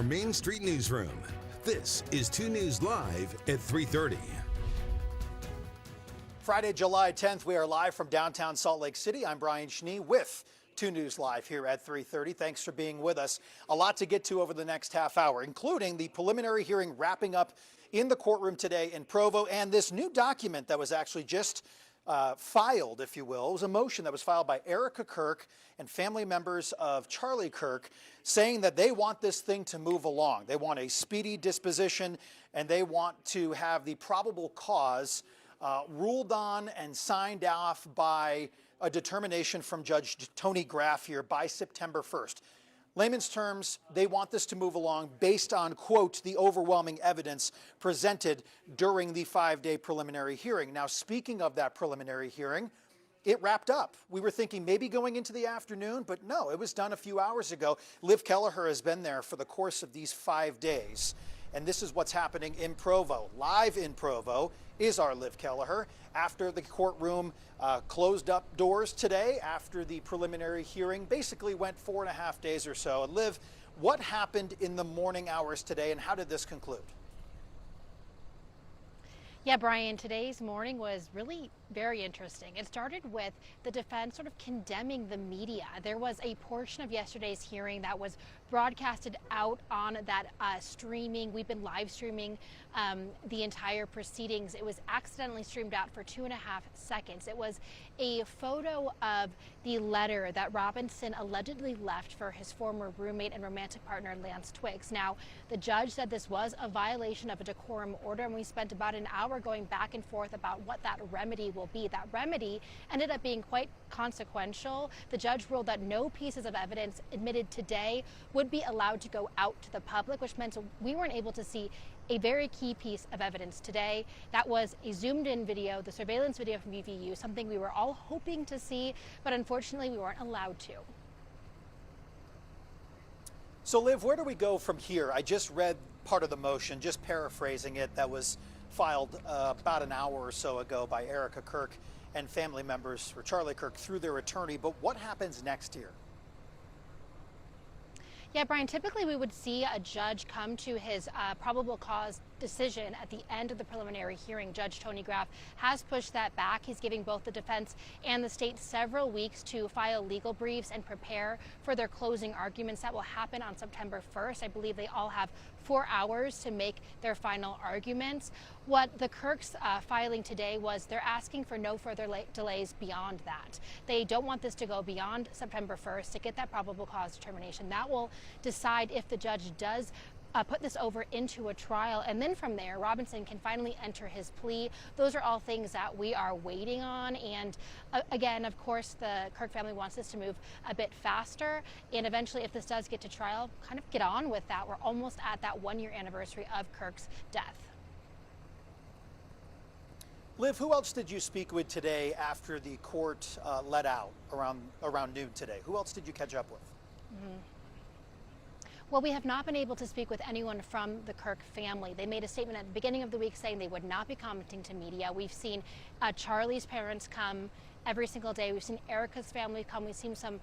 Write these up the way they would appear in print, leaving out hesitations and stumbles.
our Main Street newsroom. This is 2 News Live at 3:30. Friday, July 10th, we are live from downtown Salt Lake City. I'm Brian Schnee with 2 News Live here at 3:30. Thanks for being with us. A lot to get to over the next half hour, including the preliminary hearing wrapping up in the courtroom today in Provo, and this new document that was actually just filed, if you will. It was a motion that was filed by Erika Kirk and family members of Charlie Kirk, saying that they want this thing to move along. They want a speedy disposition, and they want to have the probable cause ruled on and signed off by a determination from Judge Tony Graff here by September 1st. Layman's terms, they want this to move along based on, quote, the overwhelming evidence presented during the 5-day preliminary hearing. Now, speaking of that preliminary hearing, it wrapped up. We were thinking maybe going into the afternoon, but no, it was done a few hours ago. Liv Kelleher has been there for the course of these 5 days. And this is what's happening in Provo. Live in Provo is our Liv Kelleher. After the courtroom closed up doors today, after the preliminary hearing basically went 4.5 days or so. And Liv, what happened in the morning hours today and how did this conclude? Yeah, Brian, today's morning was really very interesting. It started with the defense sort of condemning the media. There was a portion of yesterday's hearing that was broadcasted out on that streaming. We've been live streaming the entire proceedings. It was accidentally streamed out for 2.5 seconds. It was a photo of the letter that Robinson allegedly left for his former roommate and romantic partner, Lance Twiggs. Now, the judge said this was a violation of a decorum order, and we spent about an hour going back and forth about what that remedy will be. That remedy ended up being quite consequential. The judge ruled that no pieces of evidence admitted today would be allowed to go out to the public, which meant we weren't able to see a very key piece of evidence today. That was a zoomed in video, the surveillance video from UVU, something we were all hoping to see, but unfortunately we weren't allowed to. So Liv, where do we go from here? I just read part of the motion, just paraphrasing it, that was filed about an hour or so ago by Erika Kirk and family members for Charlie Kirk through their attorney. But what happens next here? Yeah, Brian, typically we would see a judge come to his probable cause decision at the end of the preliminary hearing. Judge Tony Graff has pushed that back. He's giving both the defense and the state several weeks to file legal briefs and prepare for their closing arguments. That will happen on September 1st. I believe they all have 4 hours to make their final arguments. What the Kirks filing today was they're asking for no further delays beyond that. They don't want this to go beyond September 1st to get that probable cause determination. That will decide if the judge does put this over into a trial, and then from there Robinson can finally enter his plea. Those are all things that we are waiting on, and again, of course, the Kirk family wants this to move a bit faster, and eventually, if this does get to trial, kind of get on with that. We're almost at that 1-year anniversary of Kirk's death. Liv, who else did you speak with today after the court let out around noon today? Who else did you catch up with? Well, we have not been able to speak with anyone from the Kirk family. They made a statement at the beginning of the week saying they would not be commenting to media. We've seen Charlie's parents come every single day. We've seen Erika's family come. We've seen some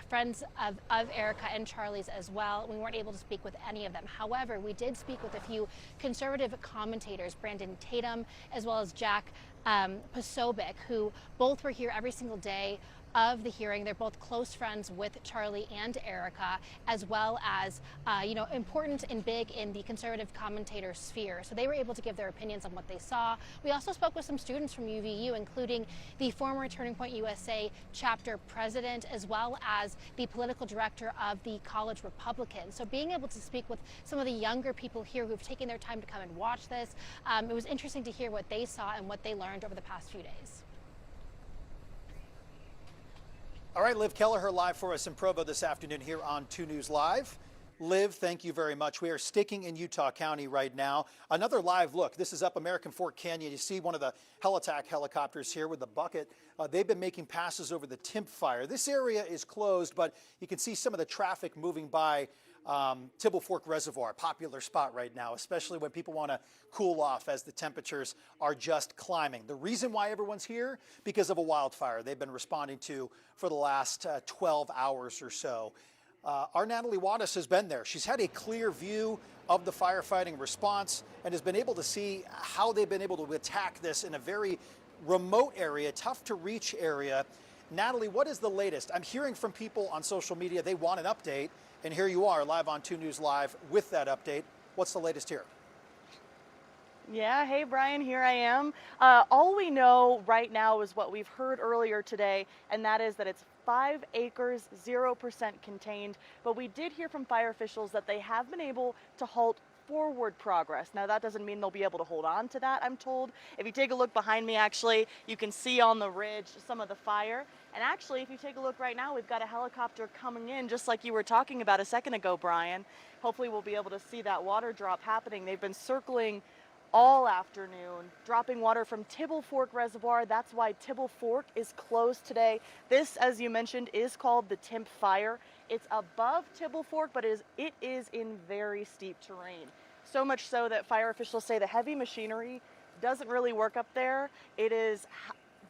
friends of Erika and Charlie's as well. We weren't able to speak with any of them. However, we did speak with a few conservative commentators, Brandon Tatum, as well as Jack Posobiec, who both were here every single day of the hearing. They're both close friends with Charlie and Erika, as well as, important and big in the conservative commentator sphere. So they were able to give their opinions on what they saw. We also spoke with some students from UVU, including the former Turning Point USA chapter president, as well as the political director of the College Republicans. So being able to speak with some of the younger people here who've taken their time to come and watch this, it was interesting to hear what they saw and what they learned over the past few days. All right, Liv Kelleher live for us in Provo this afternoon here on 2 News Live. Liv, thank you very much. We are sticking in Utah County right now. Another live look. This is up American Fork Canyon. You see one of the heli-attack helicopters here with the bucket. They've been making passes over the Timpooneke. This area is closed, but you can see some of the traffic moving by Tibble Fork Reservoir, popular spot right now, especially when people want to cool off as the temperatures are just climbing. The reason why everyone's here, because of a wildfire they've been responding to for the last 12 hours or so. Our Natalie Wattis has been there. She's had a clear view of the firefighting response and has been able to see how they've been able to attack this in a very remote area, tough to reach area. Natalie, what is the latest? I'm hearing from people on social media they want an update, and here you are live on 2 News Live with that update. What's the latest here? Yeah, hey Brian, here I am. All we know right now is what we've heard earlier today, and that is that it's 5 acres, 0% contained. But we did hear from fire officials that they have been able to halt forward progress. Now that doesn't mean they'll be able to hold on to that, I'm told. If you take a look behind me, actually, you can see on the ridge some of the fire. And actually, if you take a look right now, we've got a helicopter coming in, just like you were talking about a second ago, Brian. Hopefully we'll be able to see that water drop happening. They've been circling all afternoon, dropping water from Tibble Fork Reservoir. That's why Tibble Fork is closed today. This, as you mentioned, is called the Timp Fire. It's above Tibble Fork, but it is in very steep terrain. So much so that fire officials say the heavy machinery doesn't really work up there. It is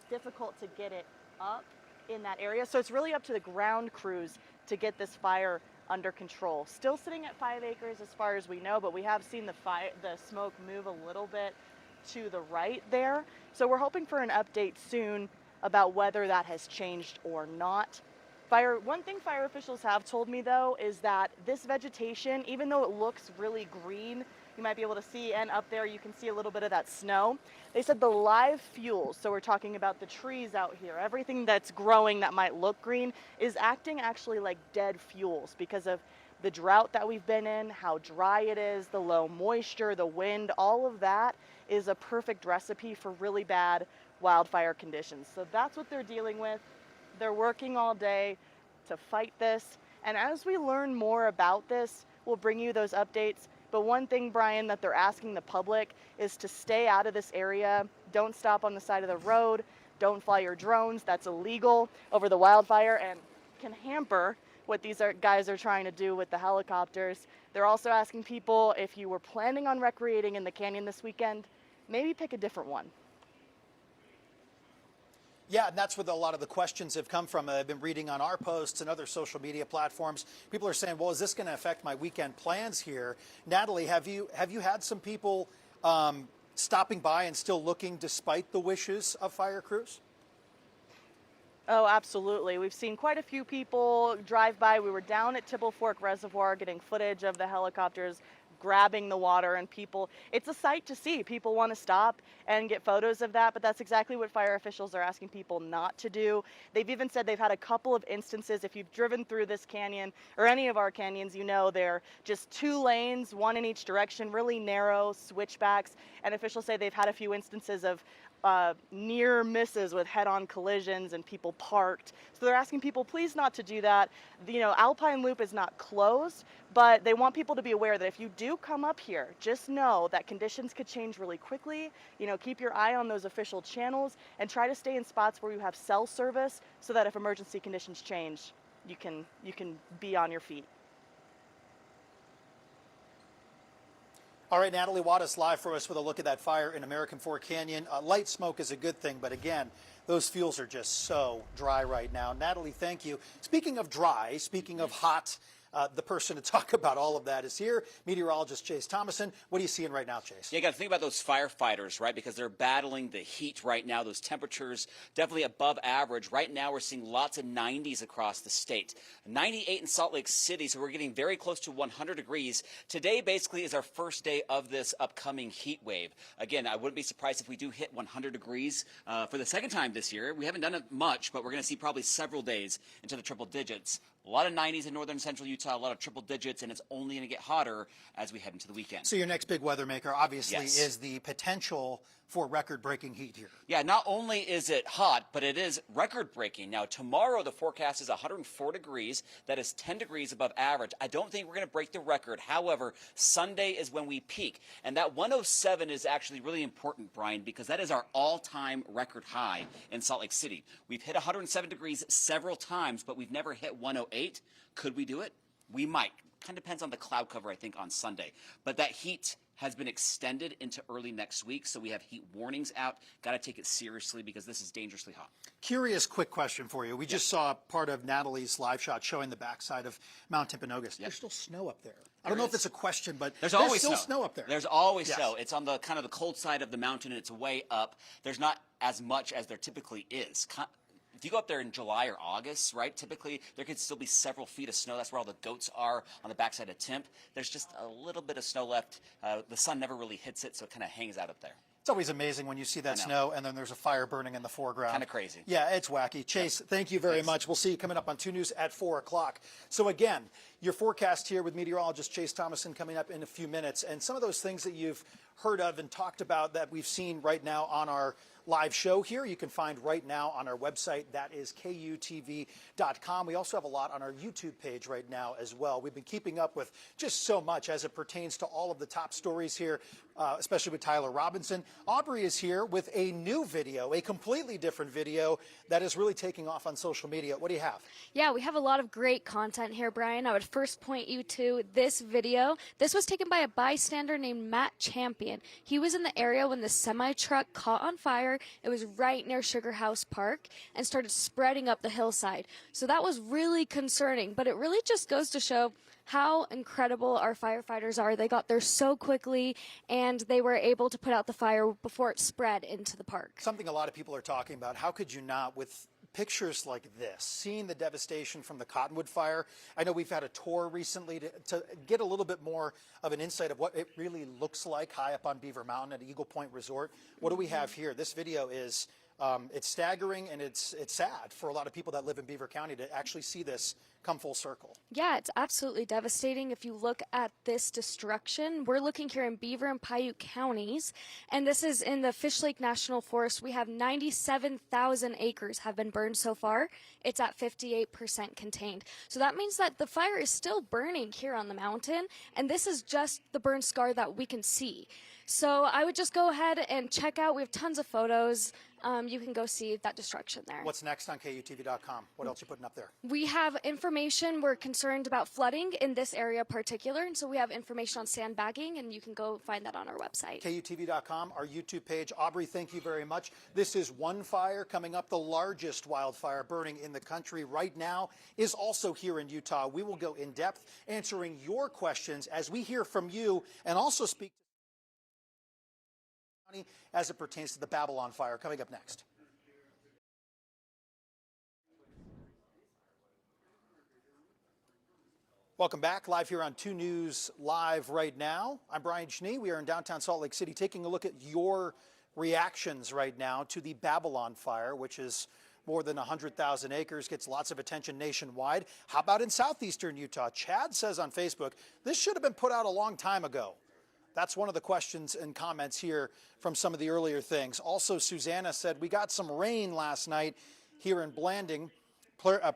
difficult to get it up in that area. So it's really up to the ground crews to get this fire under control. Still sitting at 5 acres as far as we know, but we have seen the smoke move a little bit to the right there. So we're hoping for an update soon about whether that has changed or not. One thing fire officials have told me though is that this vegetation, even though it looks really green, you might be able to see, and up there you can see a little bit of that snow. They said the live fuels, so we're talking about the trees out here, everything that's growing that might look green is acting actually like dead fuels because of the drought that we've been in, how dry it is, the low moisture, the wind, all of that is a perfect recipe for really bad wildfire conditions. So that's what they're dealing with. They're working all day to fight this. And as we learn more about this, we'll bring you those updates. But one thing, Brian, that they're asking the public is to stay out of this area. Don't stop on the side of the road. Don't fly your drones. That's illegal over the wildfire and can hamper what these guys are trying to do with the helicopters. They're also asking people, if you were planning on recreating in the canyon this weekend, maybe pick a different one. Yeah, and that's where a lot of the questions have come from. I've been reading on our posts and other social media platforms. People are saying, well, is this going to affect my weekend plans here? Natalie, have you had some people stopping by and still looking despite the wishes of fire crews? Oh, absolutely. We've seen quite a few people drive by. We were down at Tibble Fork Reservoir getting footage of the helicopters grabbing the water, and people, it's a sight to see. People want to stop and get photos of that, but that's exactly what fire officials are asking people not to do. They've even said they've had a couple of instances. If you've driven through this canyon or any of our canyons, you know they're just 2 lanes, 1 in each direction, really narrow switchbacks, and officials say they've had a few instances of near misses with head-on collisions and people parked. So they're asking people please not to do that. You know, Alpine Loop is not closed, but they want people to be aware that if you do come up here, just know that conditions could change really quickly. You know, keep your eye on those official channels and try to stay in spots where you have cell service so that if emergency conditions change, you can be on your feet. All right, Natalie Wattis live for us with a look at that fire in American Fork Canyon. Light smoke is a good thing, but again, those fuels are just so dry right now. Natalie, thank you. Speaking of dry, speaking of hot, the person to talk about all of that is here, meteorologist Chase Thomason. What are you seeing right now, Chase? Yeah, you got to think about those firefighters, right? Because they're battling the heat right now. Those temperatures definitely above average. Right now, we're seeing lots of 90s across the state. 98 in Salt Lake City, so we're getting very close to 100 degrees. Today, basically, is our first day of this upcoming heat wave. Again, I wouldn't be surprised if we do hit 100 degrees for the second time this year. We haven't done it much, but we're going to see probably several days into the triple digits. A lot of 90s in northern central Utah, a lot of triple digits, and it's only going to get hotter as we head into the weekend. So your next big weather maker, obviously, Yes. is the potential for record-breaking heat here. Yeah, not only is it hot, but it is record-breaking. Now, tomorrow the forecast is 104 degrees. That is 10 degrees above average. I don't think we're going to break the record. However, Sunday is when we peak. And that 107 is actually really important, Brian, because that is our all-time record high in Salt Lake City. We've hit 107 degrees several times, but we've never hit 108. Could we do it? We might. kind of depends on the cloud cover, I think, on Sunday. But that heat has been extended into early next week, so we have heat warnings out. Got to take it seriously because this is dangerously hot. Curious quick question for you. We just saw part of Natalie's live shot showing the backside of Mount Timpooneke. There's still snow up there. I don't know if it's a question, but there's always still snow up there. There's always snow. It's on the kind of the cold side of the mountain, and it's way up. There's not as much as there typically is. If you go up there in July or August, right, typically there could still be several feet of snow. That's where all the goats are on the backside of Timp. There's just a little bit of snow left. The sun never really hits it, so it kind of hangs out up there. It's always amazing when you see that snow and then there's a fire burning in the foreground. Kind of crazy. Yeah, it's wacky. Chase, thank you very much. We'll see you coming up on 2 News at 4 o'clock. So again, your forecast here with meteorologist Chase Thomason coming up in a few minutes. And some of those things that you've heard of and talked about that we've seen right now on our live show here, you can find right now on our website. That is KUTV.com. We also have a lot on our YouTube page right now as well. We've been keeping up with just so much as it pertains to all of the top stories here, especially with Tyler Robinson. Aubrey is here with a new video, a completely different video that is really taking off on social media. What do you have? Yeah, we have a lot of great content here, Brian. I would first point you to this video. This was taken by a bystander named Matt Champion. He was in the area when the semi-truck caught on fire. It was right near Sugar House Park and started spreading up the hillside. So that was really concerning, but it really just goes to show how incredible our firefighters are. They got there so quickly, and they were able to put out the fire before it spread into the park. Something a lot of people are talking about. How could you not, with pictures like this, seeing the devastation from the Cottonwood fire? I know we've had a tour recently to get a little bit more of an insight of what it really looks like high up on Beaver Mountain at Eagle Point Resort. What do we have here? This video is it's staggering, and it's sad for a lot of people that live in Beaver County to actually see this come full circle. Yeah, it's absolutely devastating. If you look at this destruction, we're looking here in Beaver and Paiute counties, and this is in the Fish Lake National Forest. We have 97,000 acres have been burned so far. It's at 58% contained. So that means that the fire is still burning here on the mountain, and this is just the burn scar that we can see. So I would just go ahead and check out. We have tons of photos. You can go see that destruction there. What's next on KUTV.com? What else are you putting up there? We have information. We're concerned about flooding in this area in particular, and so we have information on sandbagging, and you can go find that on our website. KUTV.com, our YouTube page. Aubrey, thank you very much. This is one fire coming up. The largest wildfire burning in the country right now is also here in Utah. We will go in depth answering your questions as we hear from you and also speak as it pertains to the Babylon fire. Coming up next. Welcome back, live here on 2 News Live right now. I'm Brian Schnee. We are in downtown Salt Lake City taking a look at your reactions right now to the Babylon fire, which is more than 100,000 acres, gets lots of attention nationwide. How about in southeastern Utah? Chad says on Facebook, this should have been put out a long time ago. That's one of the questions and comments here from some of the earlier things. Also, Susanna said, we got some rain last night here in Blanding,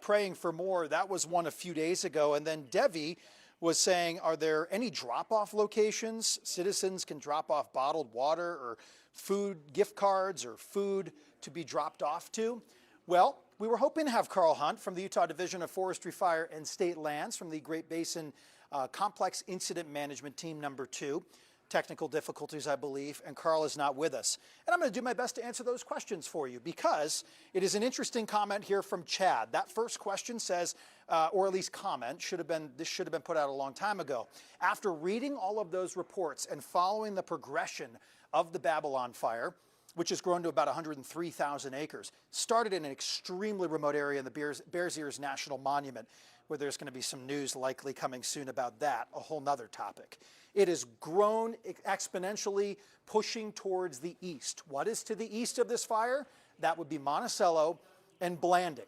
praying for more. That was one a few days ago. And then Devi was saying, are there any drop-off locations? Citizens can drop off bottled water or food gift cards or food to be dropped off to. Well, we were hoping to have Carl Hunt from the Utah Division of Forestry, Fire, and State Lands from the Great Basin Complex Incident Management Team number 2. Technical difficulties, I believe, and Carl is not with us. And I'm going to do my best to answer those questions for you because it is an interesting comment here from Chad. That first question says, or at least comment, this should have been put out a long time ago. After reading all of those reports and following the progression of the Babylon fire, which has grown to about 103,000 acres, started in an extremely remote area in the Bears Ears National Monument, where there's going to be some news likely coming soon about that, a whole nother topic. It has grown exponentially, pushing towards the east. What is to the east of this fire? That would be Monticello and Blanding.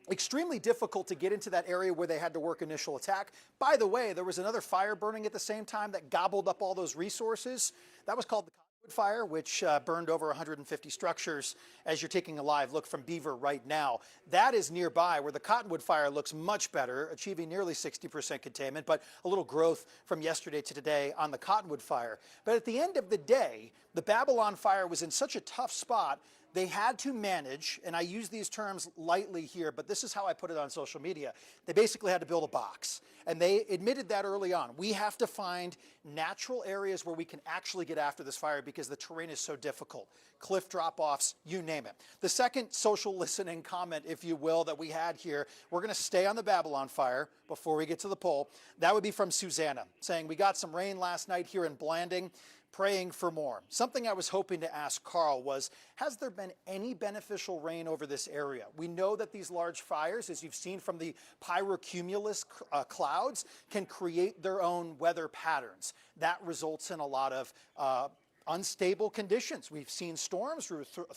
Extremely difficult to get into that area where they had to work initial attack. By the way, there was another fire burning at the same time that gobbled up all those resources. That was called the fire, which burned over 150 structures as you're taking a live look from Beaver right now. That is nearby where the Cottonwood fire looks much better, achieving nearly 60% containment, but a little growth from yesterday to today on the Cottonwood fire. But at the end of the day, the Babylon fire was in such a tough spot They had to manage, and I use these terms lightly here, but this is how I put it on social media. They basically had to build a box, and they admitted that early on. We have to find natural areas where we can actually get after this fire because the terrain is so difficult. Cliff drop-offs, you name it. The second social listening comment, if you will, that we had here, we're going to stay on the Babylon fire before we get to the poll. That would be from Susanna, saying, we got some rain last night here in Blanding, praying for more. Something I was hoping to ask Carl was, has there been any beneficial rain over this area? We know that these large fires, as you've seen from the pyrocumulus clouds, can create their own weather patterns. That results in a lot of unstable conditions. We've seen storms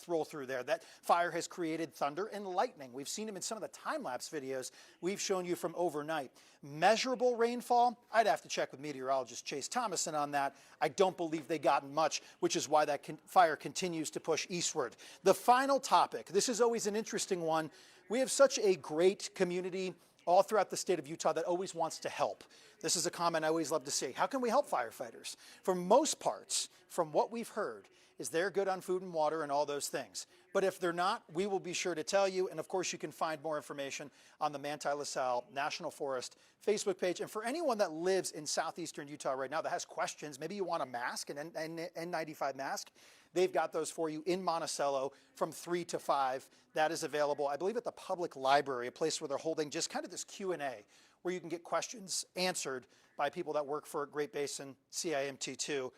roll through there. That fire has created thunder and lightning. We've seen them in some of the time-lapse videos we've shown you from overnight. Measurable rainfall, I'd have to check with meteorologist Chase Thomason on that. I don't believe they gotten much, which is why that fire continues to push eastward. The final topic, this is always an interesting one. We have such a great community all throughout the state of Utah that always wants to help. This is a comment I always love to see. How can we help firefighters? For most parts, from what we've heard, is they're good on food and water and all those things. But if they're not, we will be sure to tell you. And of course, you can find more information on the Manti La Salle National Forest Facebook page. And for anyone that lives in southeastern Utah right now that has questions, maybe you want a mask, an N95 mask, they've got those for you in Monticello from 3 to 5. That is available, I believe, at the public library, a place where they're holding just kind of this Q&A where you can get questions answered by people that work for Great Basin CIMT2.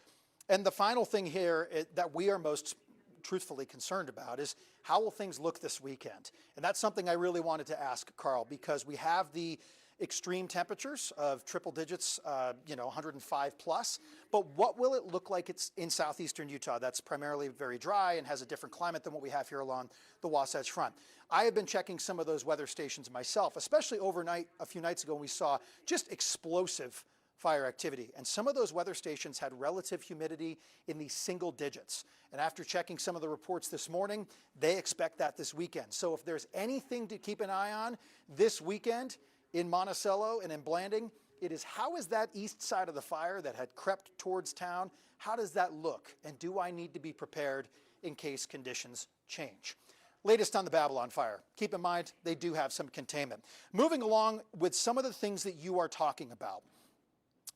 And the final thing here that we are most truthfully concerned about is how will things look this weekend? And that's something I really wanted to ask Carl, because we have the extreme temperatures of triple digits, 105 plus. But what will it look like it's in southeastern Utah? That's primarily very dry and has a different climate than what we have here along the Wasatch Front. I have been checking some of those weather stations myself, especially overnight a few nights ago when we saw just explosive fire activity. And some of those weather stations had relative humidity in the single digits. And after checking some of the reports this morning, they expect that this weekend. So if there's anything to keep an eye on this weekend in Monticello and in Blanding, it is how is that east side of the fire that had crept towards town, how does that look? And do I need to be prepared in case conditions change? Latest on the Babylon fire. Keep in mind, they do have some containment. Moving along with some of the things that you are talking about.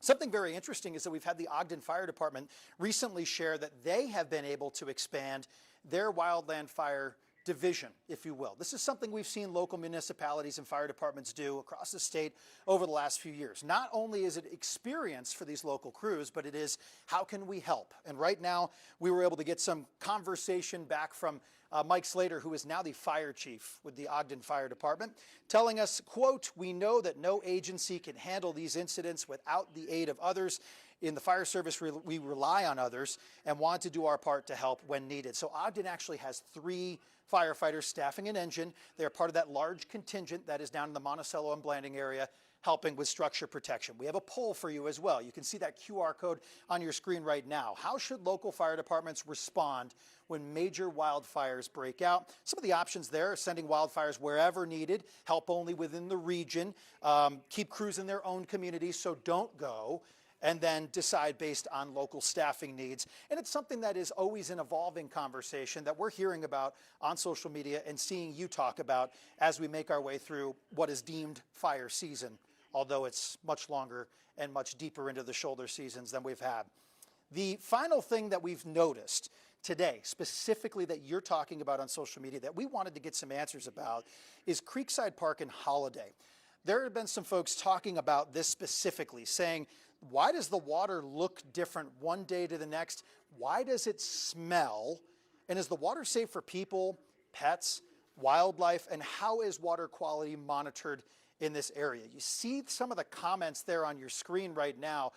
Something very interesting is that we've had the Ogden Fire Department recently share that they have been able to expand their wildland fire division, if you will. This is something we've seen local municipalities and fire departments do across the state over the last few years. Not only is it experience for these local crews, but it is how can we help? And right now, we were able to get some conversation back from Mike Slater, who is now the fire chief with the Ogden Fire Department, telling us, quote, "We know that no agency can handle these incidents without the aid of others. In the fire service, we rely on others and want to do our part to help when needed." So Ogden actually has 3 firefighters staffing an engine. They're part of that large contingent that is down in the Monticello and Blanding area helping with structure protection. We have a poll for you as well. You can see that QR code on your screen right now. How should local fire departments respond when major wildfires break out? Some of the options there are sending wildfires wherever needed, help only within the region, keep crews in their own communities, so don't go, and then decide based on local staffing needs. And it's something that is always an evolving conversation that we're hearing about on social media and seeing you talk about as we make our way through what is deemed fire season, although it's much longer and much deeper into the shoulder seasons than we've had. The final thing that we've noticed today, specifically that you're talking about on social media that we wanted to get some answers about, is Creekside Park and Holiday. There have been some folks talking about this specifically, saying, why does the water look different one day to the next? Why does it smell? And is the water safe for people, pets, wildlife? And how is water quality monitored in this area? You see some of the comments there on your screen right now.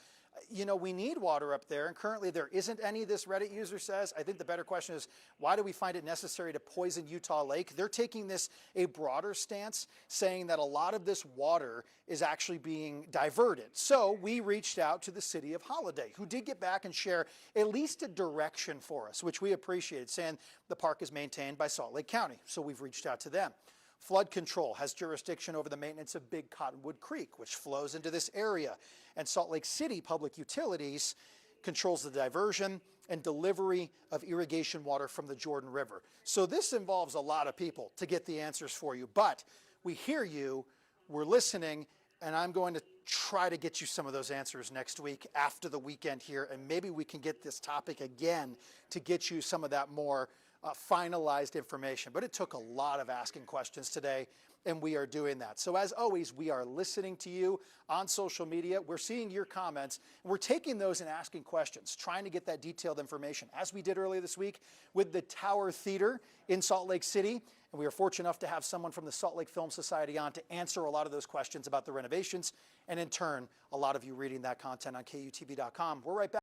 You know, we need water up there, and currently there isn't any, this Reddit user says. I think the better question is, why do we find it necessary to poison Utah Lake? They're taking this a broader stance, saying that a lot of this water is actually being diverted. So we reached out to the city of Holiday, who did get back and share at least a direction for us, which we appreciated, saying the park is maintained by Salt Lake County. So we've reached out to them. Flood control has jurisdiction over the maintenance of Big Cottonwood Creek, which flows into this area. And Salt Lake City Public Utilities controls the diversion and delivery of irrigation water from the Jordan River. So this involves a lot of people to get the answers for you, but we hear you, we're listening, and I'm going to try to get you some of those answers next week after the weekend here, and maybe we can get this topic again to get you some of that more finalized information. But it took a lot of asking questions today, and we are doing that. So as always, we are listening to you on social media. We're seeing your comments, and we're taking those and asking questions, trying to get that detailed information, as we did earlier this week with the Tower Theater in Salt Lake City. And we are fortunate enough to have someone from the Salt Lake Film Society on to answer a lot of those questions about the renovations, and in turn, a lot of you reading that content on KUTV.com. We're right back.